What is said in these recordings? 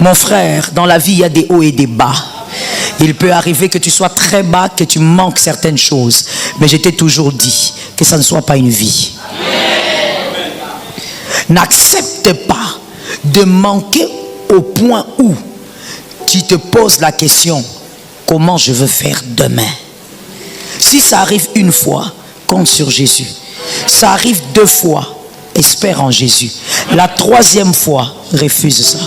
Mon frère, dans la vie, il y a des hauts et des bas. Il peut arriver que tu sois très bas, que tu manques certaines choses. Mais je t'ai toujours dit que ça ne soit pas une vie. N'accepte pas de manquer au point où tu te poses la question, comment je veux faire demain? Si ça arrive une fois, compte sur Jésus. Ça arrive 2 fois, espère en Jésus. La 3e fois, refuse ça.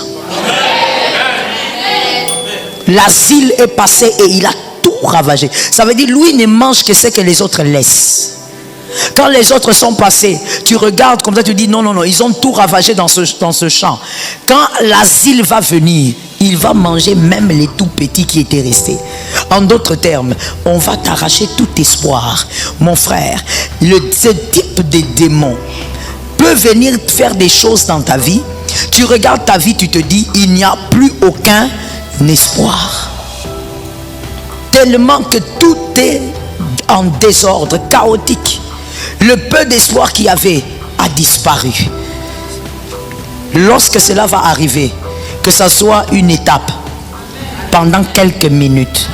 L'asile est passé et il a tout ravagé. Ça veut dire, lui ne mange que ce que les autres laissent. Quand les autres sont passés, tu regardes comme ça, tu dis non, non, non, ils ont tout ravagé dans ce champ. Quand l'asile va venir, il va manger même les tout petits qui étaient restés. En d'autres termes, on va t'arracher tout espoir. Mon frère, ce type de démon peut venir faire des choses dans ta vie. Tu regardes ta vie, tu te dis, il n'y a plus aucun espoir. Tellement que tout est en désordre, chaotique. Le peu d'espoir qu'il y avait a disparu. Lorsque cela va arriver, que ce soit une étape, pendant quelques minutes.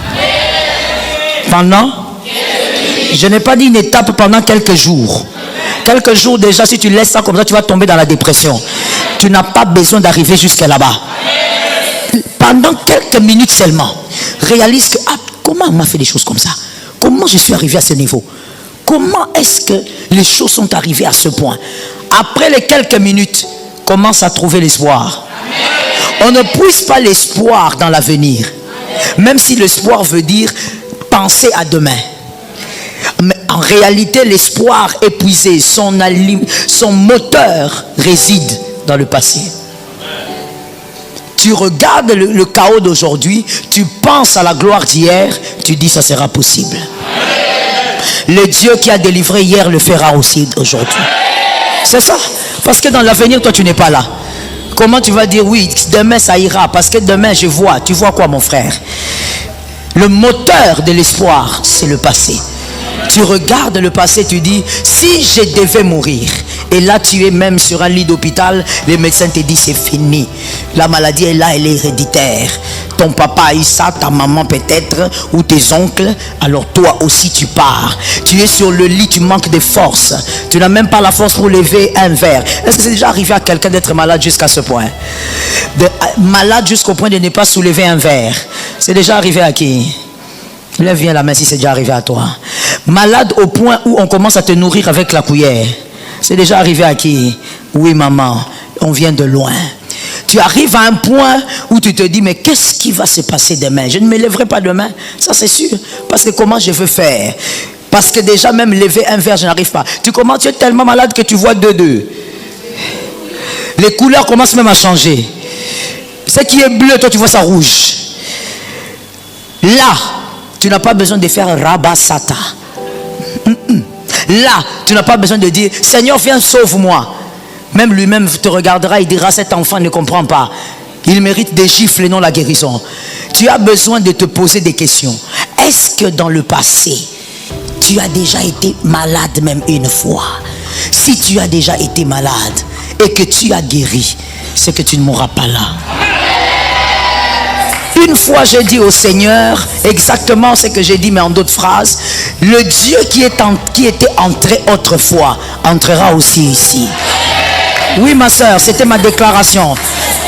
Je n'ai pas dit une étape pendant quelques jours. Quelques jours déjà, si tu laisses ça comme ça, tu vas tomber dans la dépression. Tu n'as pas besoin d'arriver jusqu'à là-bas. Pendant quelques minutes seulement, réalise que comment on m'a fait des choses comme ça? Comment je suis arrivé à ce niveau? Comment est-ce que les choses sont arrivées à ce point? Après les quelques minutes, commence à trouver l'espoir. On ne puise pas l'espoir dans l'avenir. Même si l'espoir veut dire penser à demain. Mais en réalité, l'espoir épuisé, son moteur réside dans le passé. Tu regardes le chaos d'aujourd'hui, tu penses à la gloire d'hier, tu dis ça sera possible. Le Dieu qui a délivré hier le fera aussi aujourd'hui. C'est ça. Parce que dans l'avenir, toi tu n'es pas là. Comment tu vas dire oui, demain ça ira? Parce que demain je vois. Tu vois quoi mon frère? Le moteur de l'espoir, c'est le passé. Tu regardes le passé, tu dis, si je devais mourir, et là tu es même sur un lit d'hôpital, les médecins te disent c'est fini. La maladie est là, elle est héréditaire. Ton papa a eu ça, ta maman peut-être, ou tes oncles, alors toi aussi tu pars. Tu es sur le lit, tu manques de force. Tu n'as même pas la force pour lever un verre. Est-ce que c'est déjà arrivé à quelqu'un d'être malade jusqu'à ce point? Malade jusqu'au point de ne pas soulever un verre. C'est déjà arrivé à qui? Lève bien la main si c'est déjà arrivé à toi. Malade au point où on commence à te nourrir avec la cuillère. C'est déjà arrivé à qui? Oui maman, on vient de loin. Tu arrives à un point où tu te dis mais qu'est-ce qui va se passer demain? Je ne me lèverai pas demain, ça c'est sûr. Parce que comment je veux faire? Parce que déjà même lever un verre je n'arrive pas. Tu es tellement malade que tu vois 2-2. Les couleurs commencent même à changer. Ce qui est bleu, toi tu vois ça rouge. Là, tu n'as pas besoin de faire rabasata. Là, tu n'as pas besoin de dire Seigneur viens sauve-moi. Même lui-même te regardera et dira cet enfant ne comprend pas. Il mérite des gifles et non la guérison. Tu as besoin de te poser des questions. Est-ce que dans le passé, tu as déjà été malade même une fois? Si tu as déjà été malade et que tu as guéri, c'est que tu ne mourras pas là. Une fois j'ai dit au Seigneur exactement ce que j'ai dit mais en d'autres phrases. Le Dieu qui était entré autrefois entrera aussi ici. Oui ma soeur, c'était ma déclaration.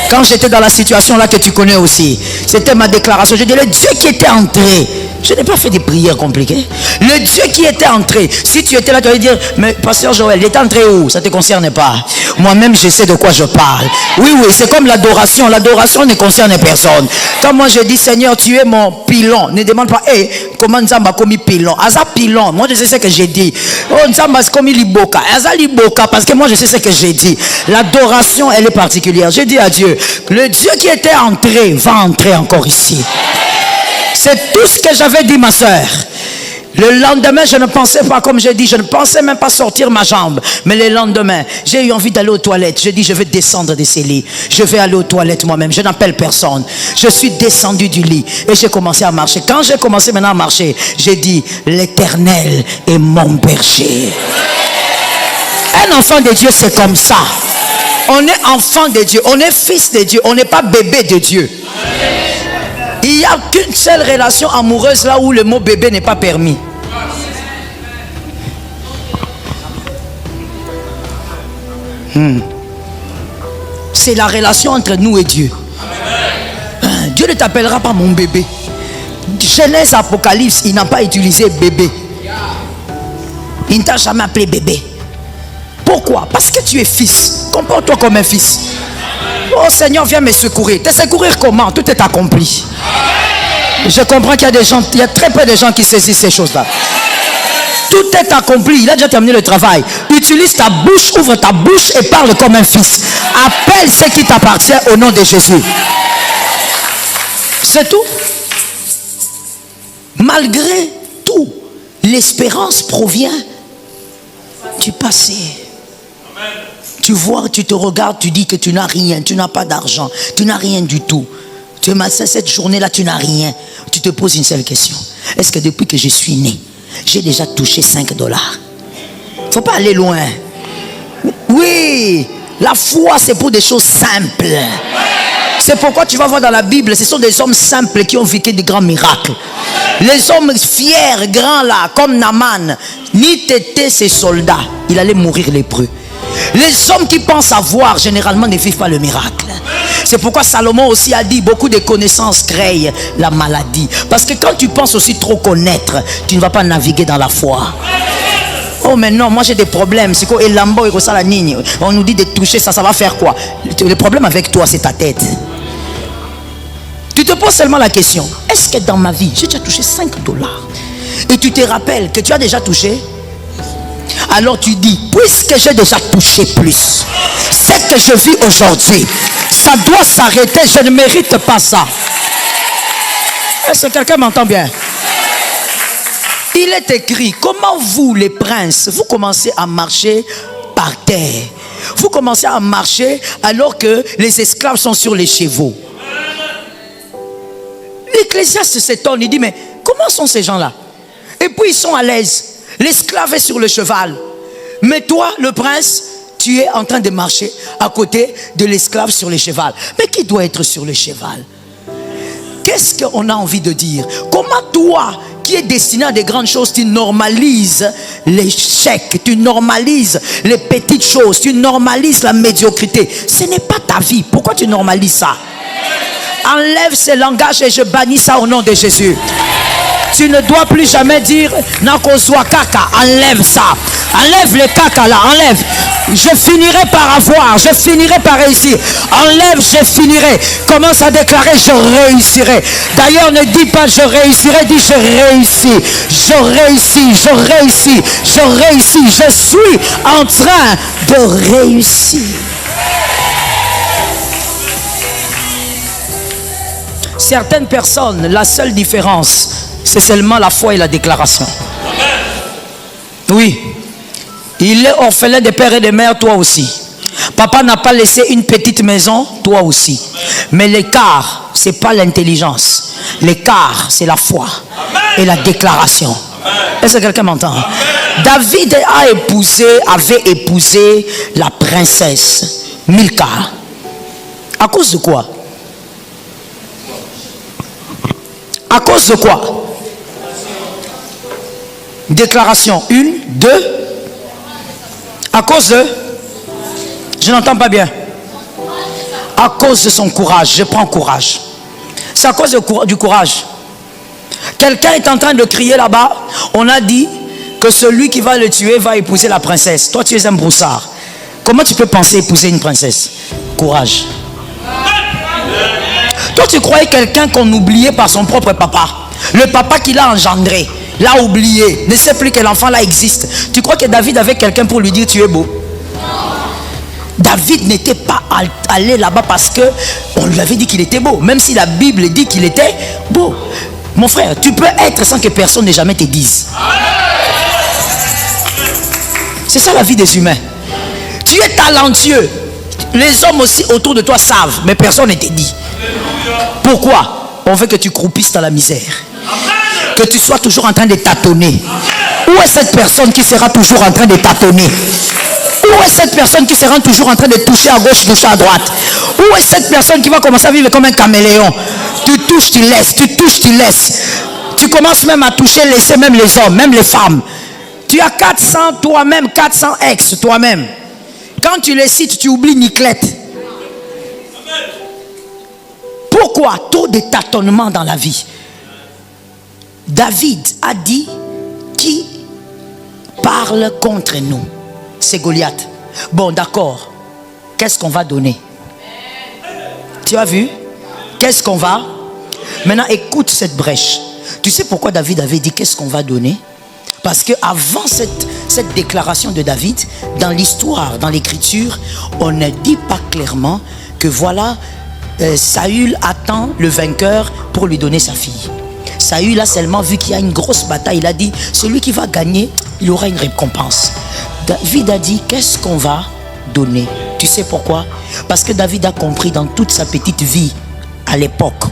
Quand j'étais dans la situation là que tu connais aussi, c'était ma déclaration. Je dis le Dieu qui était entré. Je n'ai pas fait des prières compliquées. Le Dieu qui était entré. Si tu étais là, tu allais dire, mais pasteur Joël, il est entré où? Ça ne te concerne pas. Moi-même, je sais de quoi je parle. Oui, c'est comme l'adoration. L'adoration ne concerne personne. Quand moi je dis, Seigneur, tu es mon pilon. Ne demande pas, comment Nzamba commis pilon? Aza pilon. Moi, je sais ce que j'ai dit. Oh, Nzamba commis liboka. Aza liboka. Parce que moi, je sais ce que j'ai dit. L'adoration, elle est particulière. J'ai dit à Dieu, le Dieu qui était entré va entrer encore ici. C'est tout ce que j'avais dit ma soeur. Le lendemain je ne pensais pas, comme j'ai dit, je ne pensais même pas sortir ma jambe. Mais le lendemain j'ai eu envie d'aller aux toilettes. J'ai dit je vais descendre de ces lits. Je vais aller aux toilettes moi-même. Je n'appelle personne. Je suis descendu du lit et j'ai commencé à marcher. Quand j'ai commencé maintenant à marcher, j'ai dit l'Éternel est mon berger. Un enfant de Dieu c'est comme ça. On est enfant de Dieu, on est fils de Dieu, on n'est pas bébé de Dieu. Il n'y a qu'une seule relation amoureuse là où le mot bébé n'est pas permis. C'est la relation entre nous et Dieu. Dieu ne t'appellera pas mon bébé. Genèse, Apocalypse, il n'a pas utilisé bébé. Il ne t'a jamais appelé bébé. Pourquoi? Parce que tu es fils. Comporte-toi comme un fils. Oh Seigneur, viens me secourir. Te secourir comment? Tout est accompli. Je comprends qu'il y a des gens, il y a très peu de gens qui saisissent ces choses-là. Tout est accompli. Il a déjà terminé le travail. Utilise ta bouche, ouvre ta bouche et parle comme un fils. Appelle ce qui t'appartient au nom de Jésus. C'est tout. Malgré tout, l'espérance provient du passé. Tu vois, tu te regardes, tu dis que tu n'as rien, tu n'as pas d'argent, tu n'as rien du tout. Tu es cette journée-là, tu n'as rien. Tu te poses une seule question. Est-ce que depuis que je suis né, j'ai déjà touché $5? Il ne faut pas aller loin. Oui, la foi, c'est pour des choses simples. C'est pourquoi tu vas voir dans la Bible, ce sont des hommes simples qui ont vécu de grands miracles. Les hommes fiers, grands là, comme Naaman, ni t'étais ses soldats, il allait mourir lépreux. Les hommes qui pensent avoir, généralement, ne vivent pas le miracle. C'est pourquoi Salomon aussi a dit, beaucoup de connaissances créent la maladie. Parce que quand tu penses aussi trop connaître, tu ne vas pas naviguer dans la foi. Oh mais non, moi j'ai des problèmes. C'est quoi? On nous dit de toucher ça, ça va faire quoi? Le problème avec toi, c'est ta tête. Tu te poses seulement la question, est-ce que dans ma vie, j'ai déjà touché $5? Et tu te rappelles que tu as déjà touché? Alors tu dis, puisque j'ai déjà touché plus, ce que je vis aujourd'hui, ça doit s'arrêter, je ne mérite pas ça. Est-ce que quelqu'un m'entend bien? Il est écrit, comment vous les princes, vous commencez à marcher par terre. Vous commencez à marcher alors que les esclaves sont sur les chevaux. L'Ecclésiaste s'étonne, il dit, mais comment sont ces gens-là? Et puis ils sont à l'aise. L'esclave est sur le cheval. Mais toi, le prince, tu es en train de marcher à côté de l'esclave sur le cheval. Mais qui doit être sur le cheval? Qu'est-ce qu'on a envie de dire? Comment toi, qui es destiné à des grandes choses, tu normalises l'échec, tu normalises les petites choses, tu normalises la médiocrité? Ce n'est pas ta vie. Pourquoi tu normalises ça? Enlève ce langage et je bannis ça au nom de Jésus. Tu ne dois plus jamais dire Nakozwa kaka. Enlève ça. Enlève le caca là. Enlève. Je finirai par avoir. Je finirai par réussir. Enlève, je finirai. Commence à déclarer je réussirai. D'ailleurs, ne dis pas je réussirai. Dis je réussis. Je réussis. Je réussis. Je réussis. Je suis en train de réussir. Certaines personnes, la seule différence, c'est seulement la foi et la déclaration. Oui. Il est orphelin de père et de mère, toi aussi. Papa n'a pas laissé une petite maison, toi aussi. Mais l'écart, ce n'est pas l'intelligence. L'écart, c'est la foi et la déclaration. Est-ce que quelqu'un m'entend? David avait épousé la princesse Milka. À cause de quoi? À cause de quoi? Déclaration 1, 2. À cause de... Je n'entends pas bien. À cause de son courage. Je prends courage. C'est à cause du courage. Quelqu'un est en train de crier là-bas. On a dit que celui qui va le tuer va épouser la princesse. Toi, tu es un broussard. Comment tu peux penser épouser une princesse? Courage. Toi, tu croyais quelqu'un qu'on oubliait par son propre papa. Le papa qui l'a engendré, l'a oublié, ne sait plus que l'enfant là existe. Tu crois que David avait quelqu'un pour lui dire tu es beau? David n'était pas allé là-bas parce que on lui avait dit qu'il était beau. Même si la Bible dit qu'il était beau. Mon frère, tu peux être sans que personne ne jamais te dise. C'est ça la vie des humains. Tu es talentueux. Les hommes aussi autour de toi savent, mais personne ne te dit. Pourquoi? On veut que tu croupisses dans la misère. Que tu sois toujours en train de tâtonner. Où est cette personne qui sera toujours en train de tâtonner? Où est cette personne qui se rend toujours en train de toucher à gauche, toucher à droite? Où est cette personne qui va commencer à vivre comme un caméléon? Tu touches, tu laisses, tu touches, tu laisses. Tu commences même à toucher, laisser même les hommes, même les femmes. Tu as 400 toi-même, 400 ex toi-même. Quand tu les cites, tu oublies Niclette. Pourquoi? Trop de tâtonnements dans la vie. David a dit, qui parle contre nous? C'est Goliath. Bon, d'accord. Qu'est-ce qu'on va donner? Tu as vu? Qu'est-ce qu'on va? Maintenant, écoute cette brèche. Tu sais pourquoi David avait dit qu'est-ce qu'on va donner? Parce qu'avant cette déclaration de David, dans l'histoire, dans l'écriture, on ne dit pas clairement que voilà, Saül attend le vainqueur pour lui donner sa fille. Saül a seulement vu qu'il y a une grosse bataille. Il a dit, celui qui va gagner, il aura une récompense. David a dit, qu'est-ce qu'on va donner? Tu sais pourquoi? Parce que David a compris dans toute sa petite vie, à l'époque,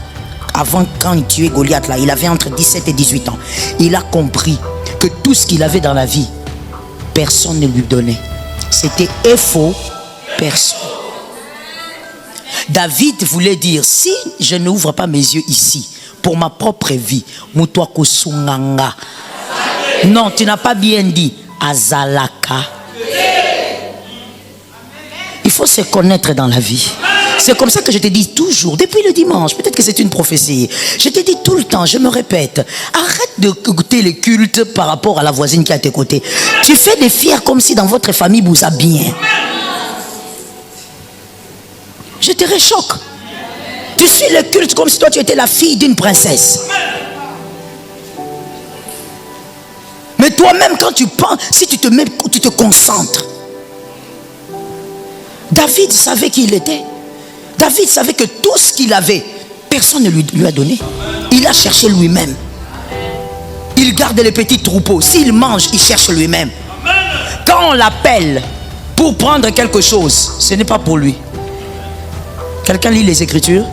avant quand il tuait Goliath, là, il avait entre 17 et 18 ans. Il a compris que tout ce qu'il avait dans la vie, personne ne lui donnait. C'était faux, personne. David voulait dire, si je n'ouvre pas mes yeux ici, pour ma propre vie, Mutwa Kusunganga. Non, tu n'as pas bien dit. Azalaka. Il faut se connaître dans la vie. C'est comme ça que je te dis toujours, depuis le dimanche, peut-être que c'est une prophétie. Je te dis tout le temps, je me répète, arrête de goûter les cultes par rapport à la voisine qui est à tes côtés. Tu fais des fiers comme si dans votre famille vous a bien. Je te réchoque. Tu suis le culte comme si toi tu étais la fille d'une princesse. Mais toi-même quand tu penses, si tu te mets, tu te concentres. David savait qui il était. David savait que tout ce qu'il avait, personne ne lui a donné. Il a cherché lui-même. Il garde les petits troupeaux. S'il mange, il cherche lui-même. Quand on l'appelle pour prendre quelque chose, ce n'est pas pour lui. Quelqu'un lit les Écritures?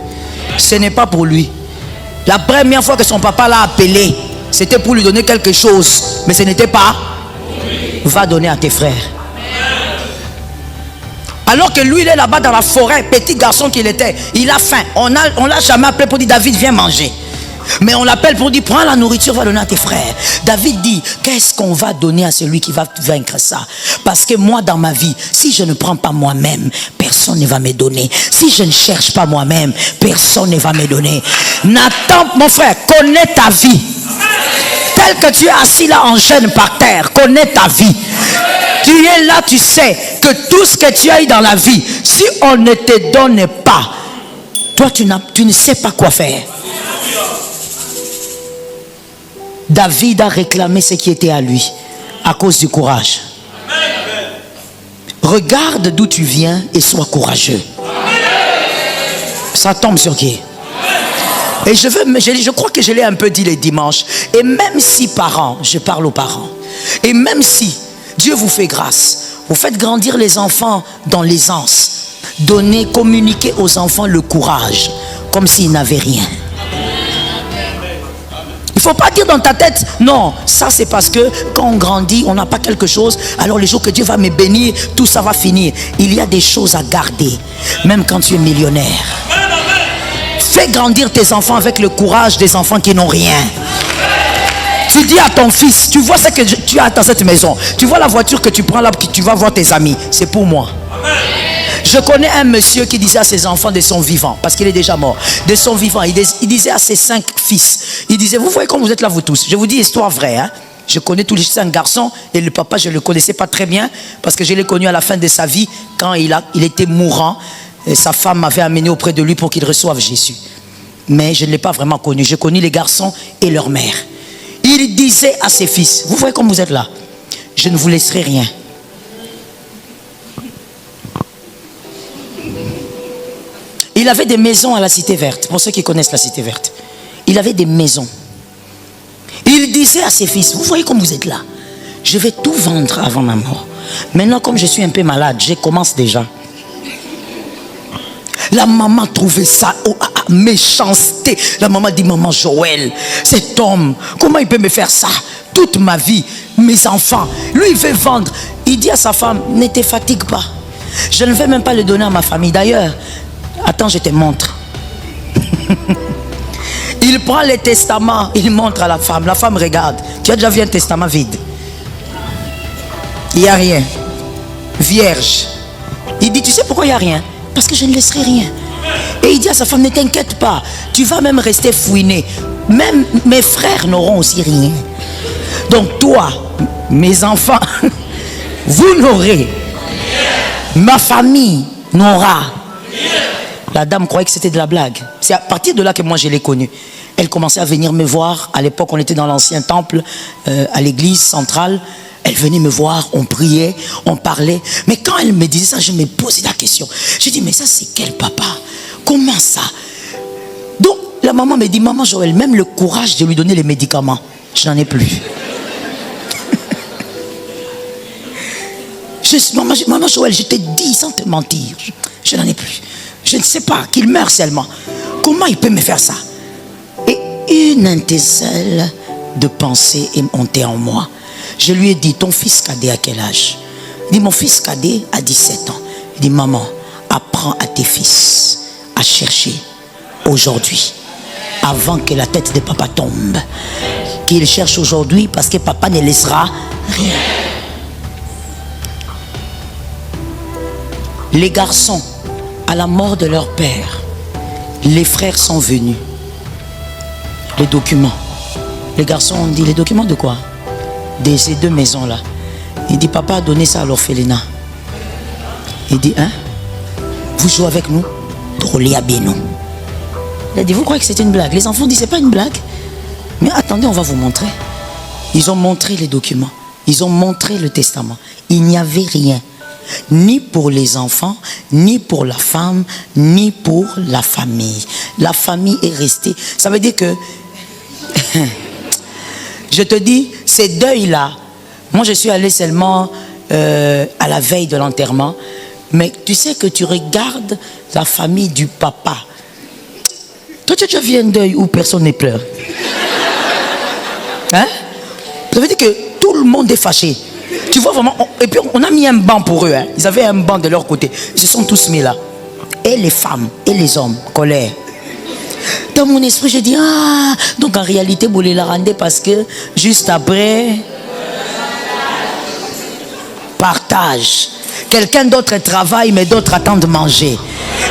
Ce n'est pas pour lui. La première fois que son papa l'a appelé, c'était pour lui donner quelque chose, mais ce n'était pas. Va donner à tes frères. Alors que lui, il est là-bas dans la forêt, petit garçon qu'il était, il a faim. On l'a jamais appelé pour dire David, viens manger. Mais on l'appelle pour dire prends la nourriture, va donner à tes frères. David dit, qu'est-ce qu'on va donner à celui qui va vaincre ça? Parce que moi dans ma vie, si je ne prends pas moi-même, personne ne va me donner. Si je ne cherche pas moi-même, personne ne va me donner. Nathan, mon frère, connais ta vie. Tel que tu es assis là en jeûne par terre, connais ta vie. Tu es là, tu sais que tout ce que tu as eu dans la vie, si on ne te donne pas, toi tu ne sais pas quoi faire. David a réclamé ce qui était à lui à cause du courage. Regarde d'où tu viens et sois courageux. Ça tombe sur qui? Et je crois que je l'ai un peu dit les dimanches. Et même si parents, je parle aux parents, et même si Dieu vous fait grâce, vous faites grandir les enfants dans l'aisance, donnez, communiquez aux enfants le courage, comme s'ils n'avaient rien. Il ne faut pas dire dans ta tête, non, ça c'est parce que quand on grandit, on n'a pas quelque chose, alors les jours que Dieu va me bénir, tout ça va finir. Il y a des choses à garder, même quand tu es millionnaire. Fais grandir tes enfants avec le courage des enfants qui n'ont rien. Tu dis à ton fils, tu vois ce que tu as dans cette maison, tu vois la voiture que tu prends là, que tu vas voir tes amis, c'est pour moi. Je connais un monsieur qui disait à ses enfants de son vivant, parce qu'il est déjà mort, de son vivant, il disait à ses 5 fils, il disait, vous voyez comme vous êtes là vous tous, je vous dis histoire vraie, hein? Je connais tous les 5 garçons, et le papa je ne le connaissais pas très bien, parce que je l'ai connu à la fin de sa vie, quand il était mourant, et sa femme m'avait amené auprès de lui pour qu'il reçoive Jésus. Mais je ne l'ai pas vraiment connu, j'ai connu les garçons et leur mère. Il disait à ses fils, vous voyez comme vous êtes là, je ne vous laisserai rien. Il avait des maisons à la Cité Verte, pour ceux qui connaissent la Cité Verte. Il avait des maisons. Il disait à ses fils, vous voyez comme vous êtes là, je vais tout vendre avant ma mort. Maintenant comme je suis un peu malade, je commence déjà. La maman trouvait ça méchanceté. La maman dit, maman Joël, cet homme, comment il peut me faire ça? Toute ma vie, mes enfants, lui il veut vendre. Il dit à sa femme, ne te fatigue pas. Je ne vais même pas le donner à ma famille. D'ailleurs, attends, je te montre. Il prend les testaments, il montre à la femme. La femme regarde. Tu as déjà vu un testament vide? Il n'y a rien. Vierge. Il dit, tu sais pourquoi il n'y a rien? Parce que je ne laisserai rien. Et il dit à sa femme, ne t'inquiète pas. Tu vas même rester fouiné. Même mes frères n'auront aussi rien. Donc toi, mes enfants, vous n'aurez. Ma famille n'aura. La dame croyait que c'était de la blague. C'est à partir de là que moi je l'ai connue. Elle commençait à venir me voir. À l'époque, on était dans l'ancien temple, à l'église centrale. Elle venait me voir, on priait, on parlait. Mais quand elle me disait ça, je me posais la question. Je dis, mais ça c'est quel papa? Comment ça? Donc la maman me dit, maman Joël, même le courage de lui donner les médicaments, je n'en ai plus. Maman Joël, je te dis sans te mentir, je n'en ai plus. Je ne sais pas, qu'il meurt seulement. Comment il peut me faire ça? Et une étincelle de pensée est montée en moi. Je lui ai dit, ton fils cadet à quel âge? Il dit, mon fils cadet a 17 ans. Il dit, maman, apprends à tes fils à chercher aujourd'hui, avant que la tête de papa tombe. Qu'il cherche aujourd'hui parce que papa ne laissera rien. Les garçons, à la mort de leur père, les frères sont venus. Les documents. Les garçons ont dit, les documents de quoi? De ces deux maisons-là. Il dit, papa a donné ça à l'orphelinat. Il dit, hein? Vous jouez avec nous? Drôlez à Bénon. Il a dit, vous croyez que c'était une blague? Les enfants disent, c'est pas une blague. Mais attendez, on va vous montrer. Ils ont montré les documents. Ils ont montré le testament. Il n'y avait rien. Ni pour les enfants, ni pour la femme, ni pour la famille. La famille est restée. Ça veut dire que je te dis, ces deuils-là, moi je suis allé seulement à la veille de l'enterrement, mais tu sais que tu regardes la famille du papa. Toi tu as déjà vu un deuil où personne ne pleure? Hein? Ça veut dire que tout le monde est fâché. Tu vois vraiment, et puis on a mis un banc pour eux, hein. Ils avaient un banc de leur côté. Ils se sont tous mis là. Et les femmes, et les hommes, colère. Dans mon esprit, je dis, ah, donc en réalité, vous les la rendez parce que juste après, partage. Quelqu'un d'autre travaille, mais d'autres attendent manger.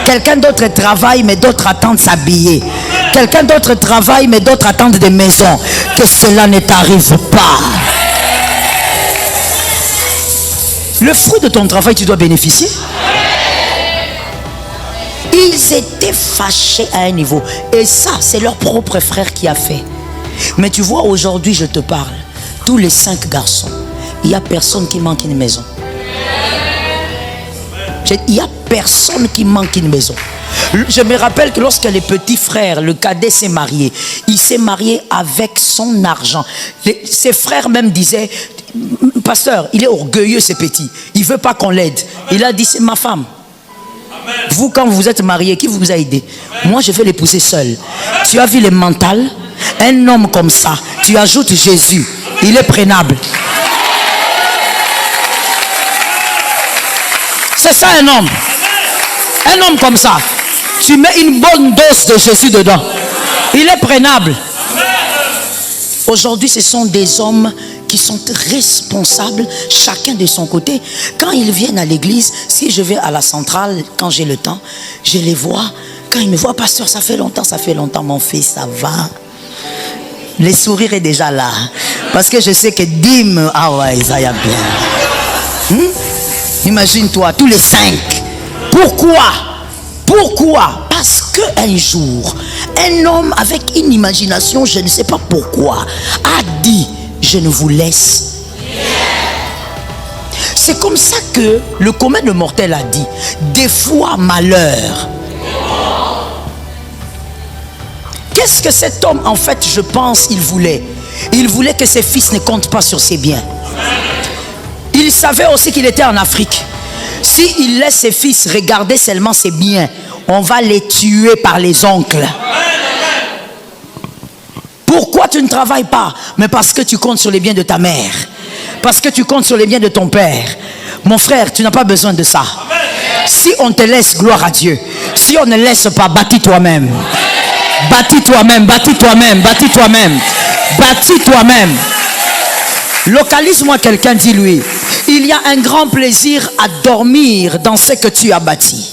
Quelqu'un d'autre travaille, mais d'autres attendent s'habiller. Quelqu'un d'autre travaille, mais d'autres attendent des maisons. Que cela ne t'arrive pas. Le fruit de ton travail, tu dois bénéficier. Ils étaient fâchés à un niveau. Et ça, c'est leur propre frère qui a fait. Mais tu vois, aujourd'hui, je te parle. Tous les 5 garçons, il n'y a personne qui manque une maison. Il n'y a personne qui manque une maison. Je me rappelle que lorsque les petits frères, le cadet s'est marié, il s'est marié avec son argent. Ses frères même disaient, pasteur, il est orgueilleux ce petit, il ne veut pas qu'on l'aide. Il a dit, c'est ma femme. Vous, quand vous êtes marié, qui vous a aidé? Moi, je vais l'épouser seul. Tu as vu le mental? Un homme comme ça, tu ajoutes Jésus, il est prenable. C'est ça un homme. Un homme comme ça, tu mets une bonne dose de Jésus dedans, il est prenable. Aujourd'hui, ce sont des hommes qui sont responsables, chacun de son côté. Quand ils viennent à l'église, si je vais à la centrale, quand j'ai le temps, je les vois. Quand ils me voient, pasteur, ça fait longtemps, mon fils, ça va. Le sourire est déjà là. Parce que je sais que Dim, ah ouais, ça y a bien. Imagine-toi, tous les 5. Pourquoi? Parce qu'un jour, un homme avec une imagination, je ne sais pas pourquoi, a dit, je ne vous laisse. C'est comme ça que le commun de mortel a dit, des fois malheur. Qu'est-ce que cet homme, en fait, je pense, il voulait? Il voulait que ses fils ne comptent pas sur ses biens. Il savait aussi qu'il était en Afrique. S'il laisse ses fils regarder seulement ses biens, on va les tuer par les oncles. Pourquoi tu ne travailles pas? Mais parce que tu comptes sur les biens de ta mère. Parce que tu comptes sur les biens de ton père. Mon frère, tu n'as pas besoin de ça. Si on te laisse, gloire à Dieu. Si on ne laisse pas, bâtis toi-même. Bâtis toi-même, bâtis toi-même, bâtis toi-même. Bâtis toi-même. Localise-moi quelqu'un, dis-lui. Il y a un grand plaisir à dormir dans ce que tu as bâti.